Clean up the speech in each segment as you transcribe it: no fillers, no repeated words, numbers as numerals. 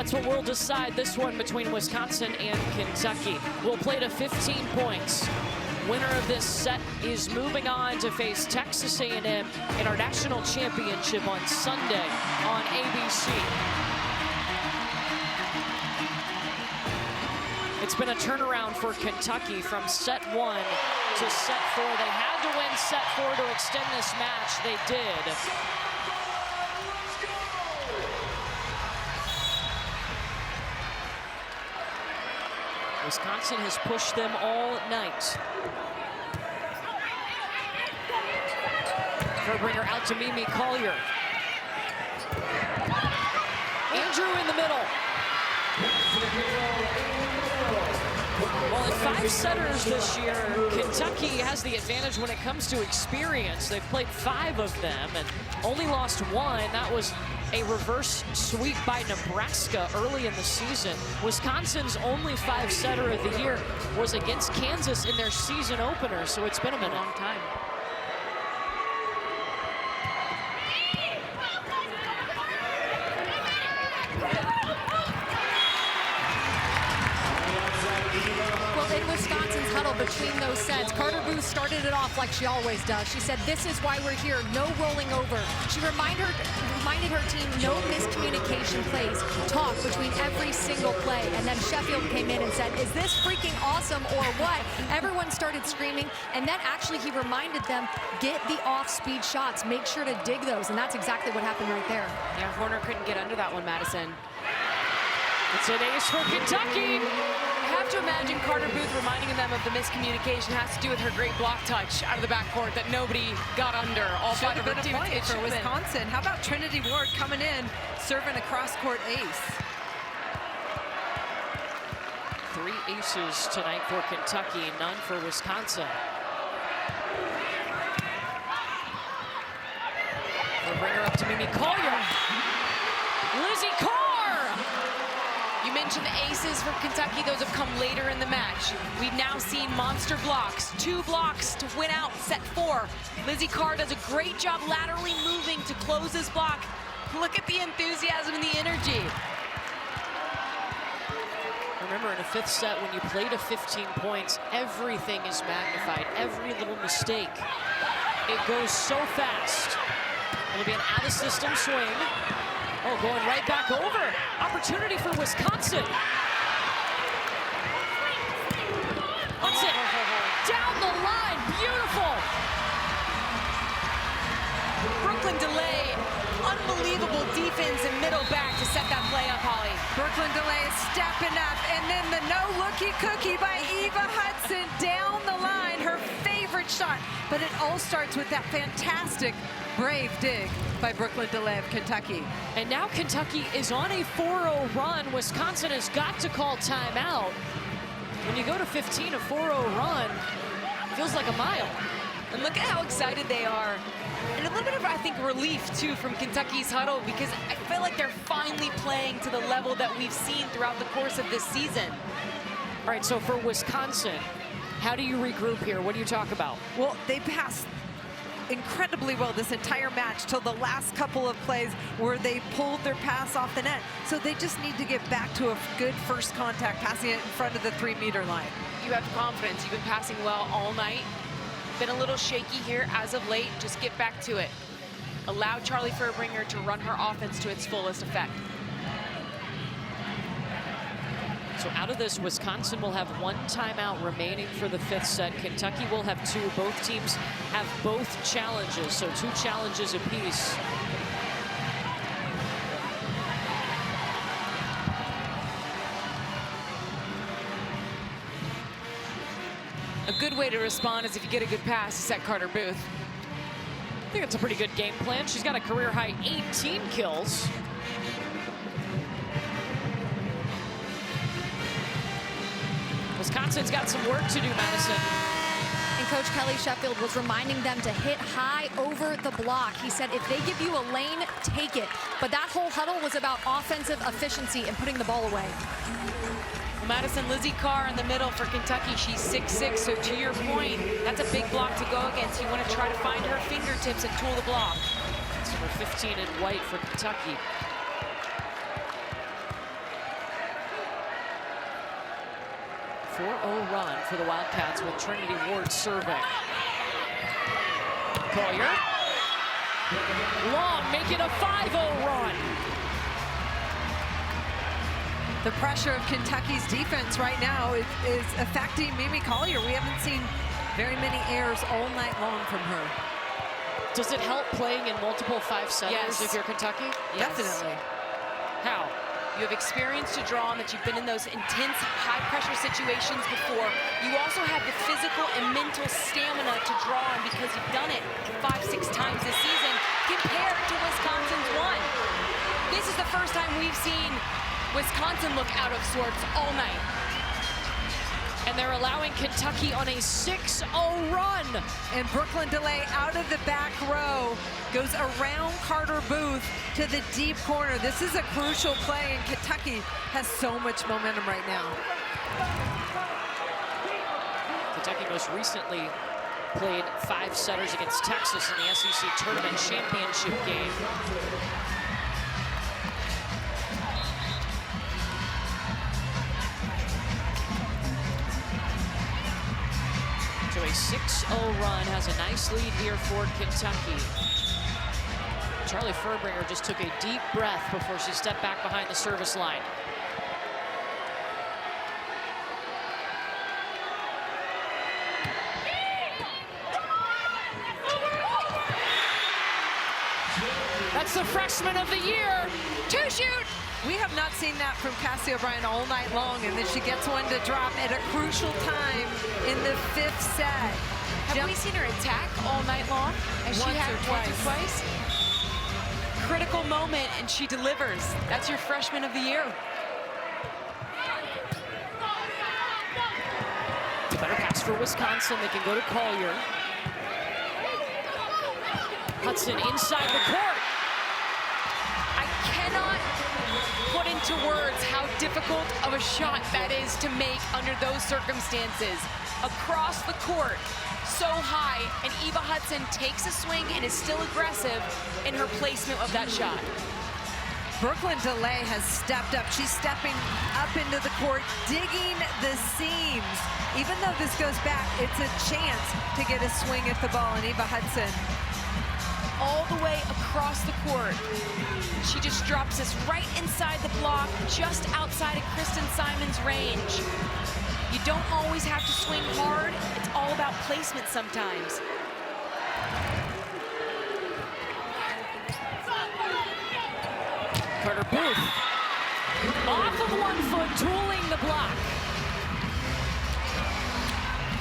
That's what will decide this one between Wisconsin and Kentucky. We'll play to 15 points. Winner of this set is moving on to face Texas A&M in our national championship on Sunday on ABC. It's been a turnaround for Kentucky from set 1 to set 4. They had to win set 4 to extend this match. They did. Wisconsin has pushed them all night. Verbringer out to Mimi Collier. Andrew in the middle. Well, in 5 setters this year, Kentucky has the advantage when it comes to experience. They've played 5 of them and only lost 1. That was a reverse sweep by Nebraska early in the season. Wisconsin's only 5-setter of the year was against Kansas in their season opener, so it's been a long time. In Wisconsin's huddle between those sets, Carter Booth started it off like she always does. She said, this is why we're here, no rolling over. She reminded her team, no miscommunication plays, talk between every single play. And then Sheffield came in and said, is this freaking awesome or what? Everyone started screaming, and then actually he reminded them, get the off-speed shots, make sure to dig those, and that's exactly what happened right there. Yeah, Horner couldn't get under that one, Madison. It's an ace for Kentucky. I have to imagine Carter Booth reminding them of the miscommunication has to do with her great block touch out of the backcourt that nobody got under. All 5 of her teammates for Wisconsin. How about Trinity Ward coming in, serving a cross-court ace? 3 aces tonight for Kentucky, none for Wisconsin. We'll bring her up to Mimi Collier. Lizzie Carr! You mentioned the aces for Kentucky. Those have come later in the match. We've now seen monster blocks, 2 blocks to win out set 4. Lizzie Carr does a great job laterally moving to close this block. Look at the enthusiasm and the energy. Remember, in a 5th set, when you play to 15 points, everything is magnified. Every little mistake. It goes so fast. It'll be an out-of-system swing. Oh, going right back over. Opportunity for Wisconsin. What's it? Down the line. Beautiful. Brooklyn delay. Unbelievable defense and middle back to set that play up, Holly. Brooklyn delay is stepping up, and then the no-looky cookie by Eva Hudson down the line. Her favorite shot, but it all starts with that fantastic brave dig by Brooklyn DeLay of Kentucky. And now Kentucky is on a 4-0 run. Wisconsin has got to call timeout. When you go to 15, a 4-0 run feels like a mile. And look at how excited they are. And a little bit of, I think, relief, too, from Kentucky's huddle, because I feel like they're finally playing to the level that we've seen throughout the course of this season. All right, so for Wisconsin, how do you regroup here? What do you talk about? Well, they passed incredibly well this entire match till the last couple of plays where they pulled their pass off the net. So they just need to get back to a good first contact, passing it in front of the 3-meter line. You have confidence. You've been passing well all night. Been a little shaky here as of late. Just get back to it. Allow Charlie Verbringer to run her offense to its fullest effect. So out of this, Wisconsin will have 1 timeout remaining for the 5th set. Kentucky will have 2. Both teams have both challenges, so 2 challenges apiece. A good way to respond is if you get a good pass to set Carter Booth. I think it's a pretty good game plan. She's got a career-high 18 kills. Wisconsin's got some work to do, Madison. And Coach Kelly Sheffield was reminding them to hit high over the block. He said, if they give you a lane, take it. But that whole huddle was about offensive efficiency and putting the ball away. Well, Madison, Lizzie Carr in the middle for Kentucky. She's 6'6", so to your point, that's a big block to go against. You want to try to find her fingertips and tool the block. That's number 15 in white for Kentucky. 4-0 run for the Wildcats with Trinity Ward serving. Collier. Long, make it a 5-0 run. The pressure of Kentucky's defense right now is affecting Mimi Collier. We haven't seen very many errors all night long from her. Does it help playing in multiple 5-setters if you're Kentucky? Yes. Definitely. How? You have experience to draw on, that you've been in those intense, high-pressure situations before. You also have the physical and mental stamina to draw on because you've done it 5-6 times this season compared to Wisconsin's one. This is the first time we've seen Wisconsin look out of sorts all night. And they're allowing Kentucky on a 6-0 run. And Brooklyn DeLay out of the back row goes around Carter Booth to the deep corner. This is a crucial play, and Kentucky has so much momentum right now. Kentucky most recently played 5-setters against Texas in the SEC Tournament Championship game. So a 6-0 run has a nice lead here for Kentucky. Charlie Furbringer just took a deep breath before she stepped back behind the service line. That's the freshman of the year. Two-shoot! We have not seen that from Cassie O'Brien all night long, and then she gets one to drop at a crucial time in the 5th set. Have we seen her attack all night long? As she had once or twice? Critical moment, and she delivers. That's your freshman of the year. Better pass for Wisconsin. They can go to Collier. Hudson inside the court. I cannot put into words how difficult of a shot that is to make under those circumstances. Across the court, so high, and Eva Hudson takes a swing and is still aggressive in her placement of that shot. Brooklyn DeLay has stepped up. She's stepping up into the court, digging the seams. Even though this goes back, it's a chance to get a swing at the ball, and Eva Hudson all the way across the court. She just drops this right inside the block, just outside of Kristen Simon's range. You don't always have to swing hard. It's all about placement sometimes. Carter Booth off of 1 foot, tooling the block.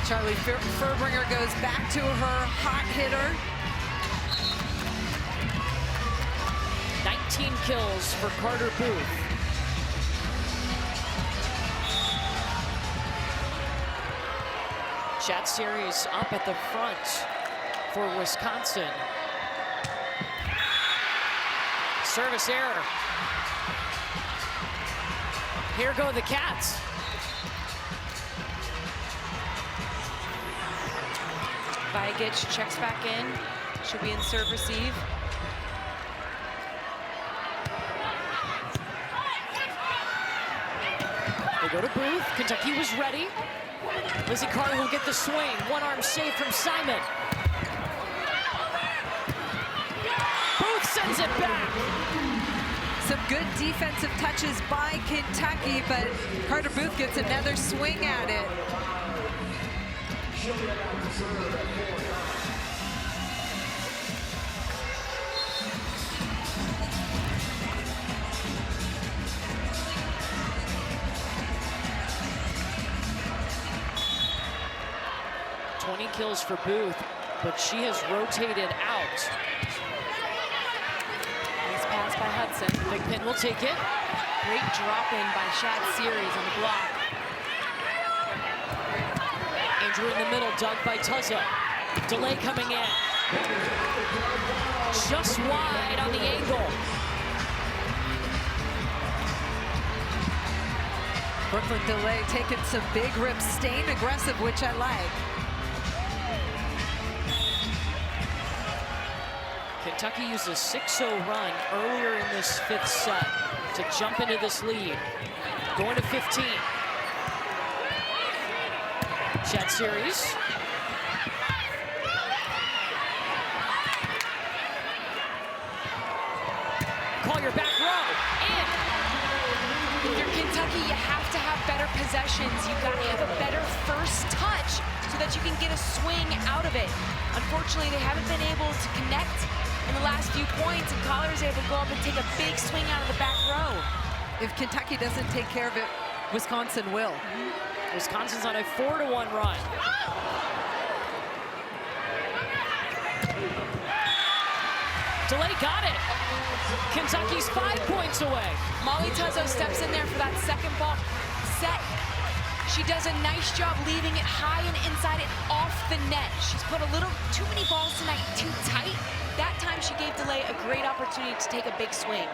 Charlie Furbringer goes back to her hot hitter. 19 kills for Carter Booth. Chat series up at the front for Wisconsin. Service error. Here go the Cats. Vagic checks back in. She'll be in serve receive. They go to Booth. Kentucky was ready. Lizzie Carter will get the swing. One arm save from Simon. Booth sends it back. Some good defensive touches by Kentucky, but Carter Booth gets another swing at it. Kills for Booth, but she has rotated out. Nice pass by Hudson. Big Pin will take it. Great drop in by Shad Series on the block. Andrew in the middle, dug by Tuzza. Delay coming in. Just wide on the angle. Brooklyn DeLay taking some big rips, staying aggressive, which I like. Kentucky used a 6-0 run earlier in this 5th set to jump into this lead. Going to 15. clinch that series. Call your back row. In. If you're Kentucky, you have to have better possessions. You've got to have a better first touch so that you can get a swing out of it. Unfortunately, they haven't been able to connect in the last few points, and Collier is able to go up and take a big swing out of the back row. If Kentucky doesn't take care of it, Wisconsin will. Wisconsin's on a 4-1 run. DeLay got it. Kentucky's 5 points away. Molly Tuzzo steps in there for that second ball set. She does a nice job leaving it high and inside and off the net. She's put a little too many balls tonight, too tight. That time she gave DeLay a great opportunity to take a big swing.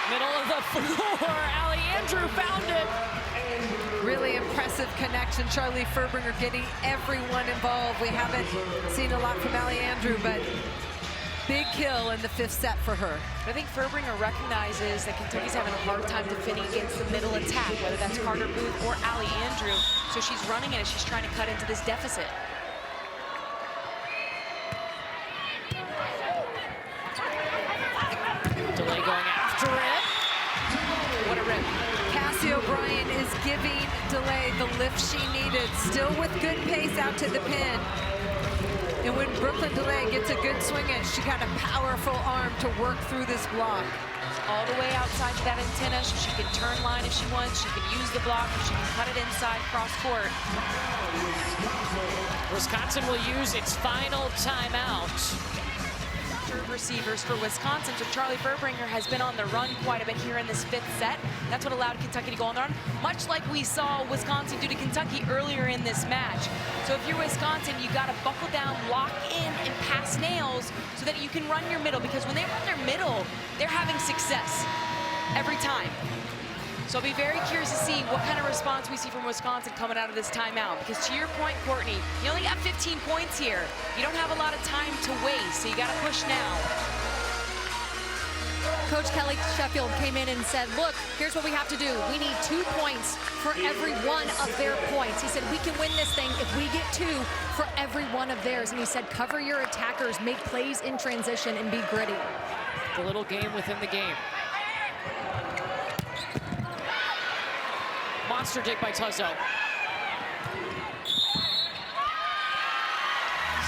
Middle of the floor, Allie Andrew found it. Really impressive connection. Charlie Furbringer getting everyone involved. We haven't seen a lot from Allie Andrew, but big kill in the 5th set for her. I think Furbringer recognizes that Kentucky's having a hard time defending against the middle attack, whether that's Carter Booth or Allie Andrew. So she's running it as she's trying to cut into this deficit. DeLay going after it. What a rip. Cassie O'Brien is giving DeLay the lift she needed, still with good pace out to the pin. And when Brooklyn DeLay gets a good swing in, she got a powerful arm to work through this block. All the way outside to that antenna, so she can turn line if she wants, she can use the block, she can cut it inside cross court. Wisconsin will use its final timeout. Receivers for Wisconsin, so Charlie Furbringer has been on the run quite a bit here in this 5th set. That's what allowed Kentucky to go on the run, much like we saw Wisconsin do to Kentucky earlier in this match. So if you're Wisconsin, you got to buckle down, lock in, and pass nails so that you can run your middle, because when they run their middle, they're having success every time. So I'll be very curious to see what kind of response we see from Wisconsin coming out of this timeout, because to your point, Courtney, you only got 15 points here. You don't have a lot of time to waste, so you got to push now. Coach Kelly Sheffield came in and said, look, here's what we have to do. We need 2 points for every one of their points. He said, we can win this thing if we get 2 for every one of theirs. And he said, cover your attackers, make plays in transition, and be gritty. The little game within the game. Monster dig by Tuzzo.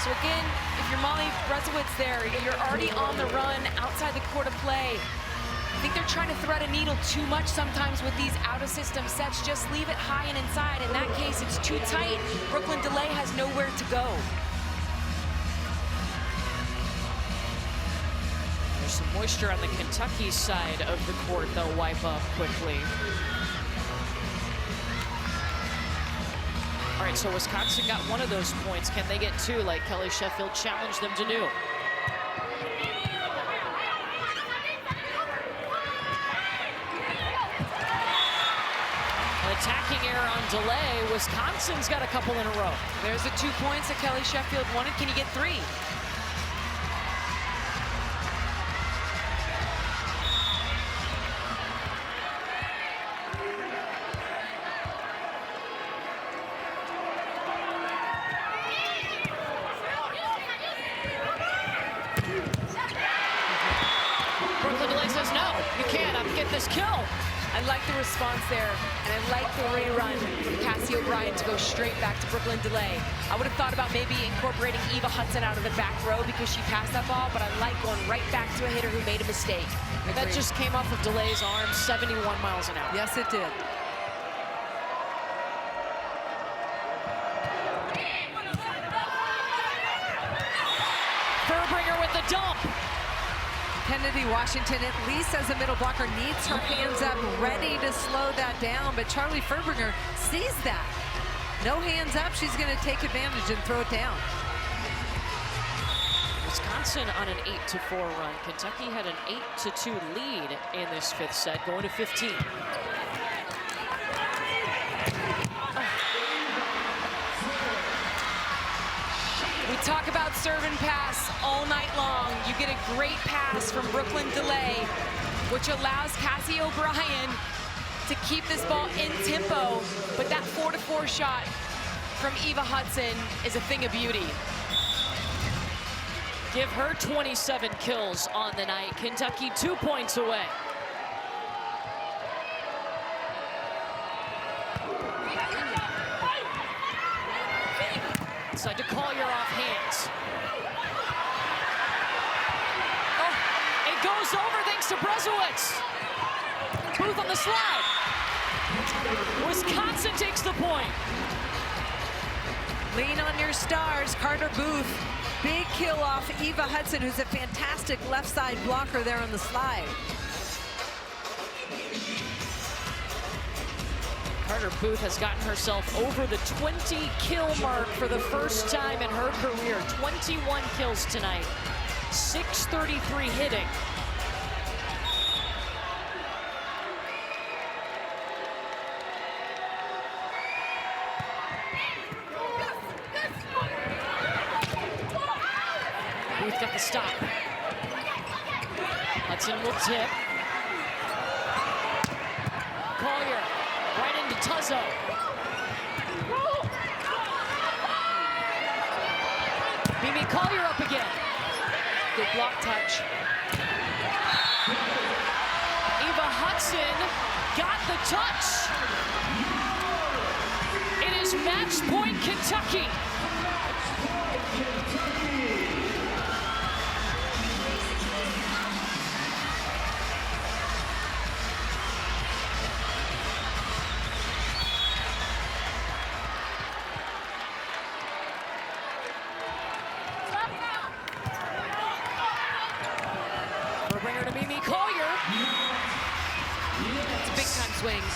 So again, if you're Molly Brezowitz there, you're already on the run outside the court of play. I think they're trying to thread a needle too much sometimes with these out-of-system sets. Just leave it high and inside. In that case, it's too tight. Brooklyn DeLay has nowhere to go. There's some moisture on the Kentucky side of the court. They'll wipe up quickly. All right, so Wisconsin got one of those points. Can they get 2 like Kelly Sheffield challenged them to do? An attacking error on DeLay. Wisconsin's got a couple in a row. There's the 2 points that Kelly Sheffield wanted. Can you get 3? Kill. I like the response there, and I like the rerun from Cassie O'Brien to go straight back to Brooklyn DeLay. I would have thought about maybe incorporating Eva Hudson out of the back row because she passed that ball, but I like going right back to a hitter who made a mistake. That just came off of DeLay's arm, 71 miles an hour. Yes, it did. Furbringer with the dump. Kennedy Washington, at least as a middle blocker, needs her hands up, ready to slow that down, but Charlie Furbringer sees that. No hands up, she's going to take advantage and throw it down. Wisconsin on an 8-4 run. Kentucky had an 8-2 lead in this 5th set, going to 15. We talk about serve and pass all night long. You get a great pass from Brooklyn DeLay. which allows Cassie O'Brien to keep this ball in tempo. But that 4-to-4 shot from Eva Hudson is a thing of beauty. Give her 27 kills on the night. Kentucky 2 points away. Inside to Collier off hands. Oh, it goes over thanks to Brezowitz. Booth on the slide. Wisconsin takes the point. Lean on your stars, Carter Booth. Big kill off Eva Hudson, who's a fantastic left side blocker there on the slide. Carter Booth has gotten herself over the 20 kill mark for the first time in her career. 21 kills tonight, 633 hitting. Booth got the stop. Hudson will tip. Collier right into Tuzzo. Mimi Collier up again. Good block touch. Eva Hudson got the touch. It is match point Kentucky.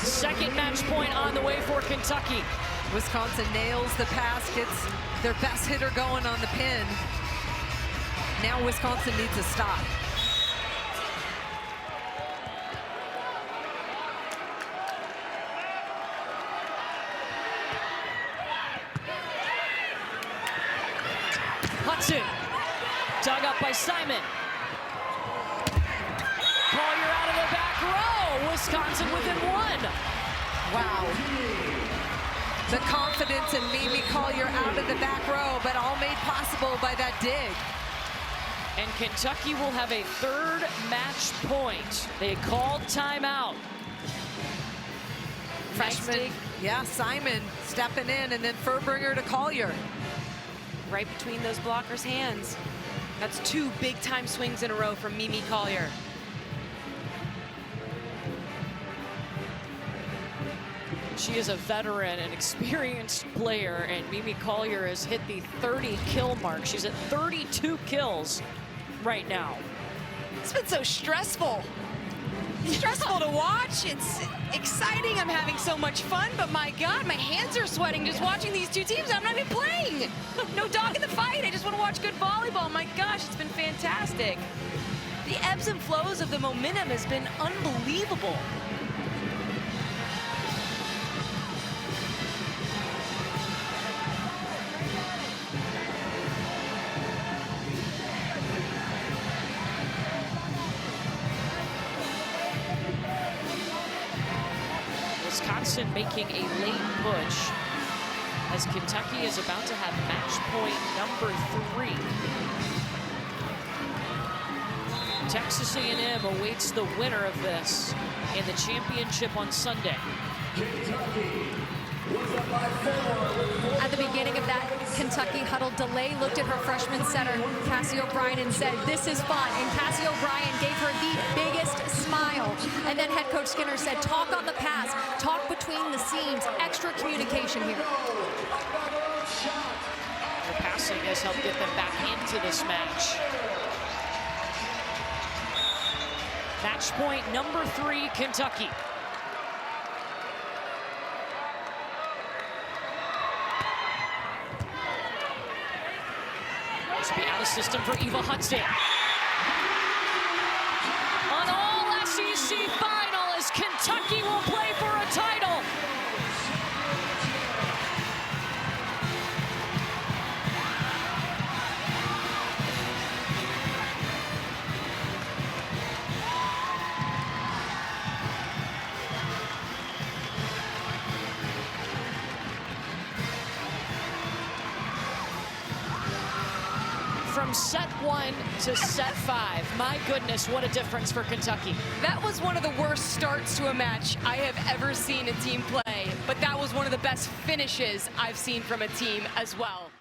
Second match point on the way for Kentucky. Wisconsin nails the pass, gets their best hitter going on the pin. Now Wisconsin needs a stop. Hudson, dug up by Simon. Collier out of the back row. Wisconsin within one. Wow. The confidence in Mimi Collier out of the back row, but all made possible by that dig. And Kentucky will have a third match point. They called timeout. Freshman, yeah, Simon stepping in, and then Furbringer to Collier. Right between those blockers' hands. That's 2 big-time swings in a row from Mimi Collier. She is a veteran, an experienced player, and Mimi Collier has hit the 30 kill mark. She's at 32 kills right now. It's been so stressful. Stressful to watch. It's exciting. I'm having so much fun, but my God, my hands are sweating just watching these two teams. I'm not even playing. No dog in the fight. I just want to watch good volleyball. My gosh, it's been fantastic. The ebbs and flows of the momentum has been unbelievable. Wisconsin making a late push as Kentucky is about to have match point number 3. Texas A&M awaits the winner of this in the championship on Sunday. At the beginning of that Kentucky huddle, DeLay looked at her freshman setter, Cassie O'Brien, and said, "This is fun." And Cassie O'Brien gave her the biggest smile. And then head coach Skinner said, "Talk on the pass, talk between the seams, extra communication here." The passing has helped get them back into this match. Match point number 3, Kentucky. This will be out of system for Eva Hudson. An all-SEC final as Kentucky will play for a title. from set 1 to set 5. My goodness, what a difference for Kentucky. That was one of the worst starts to a match I have ever seen a team play, but that was one of the best finishes I've seen from a team as well.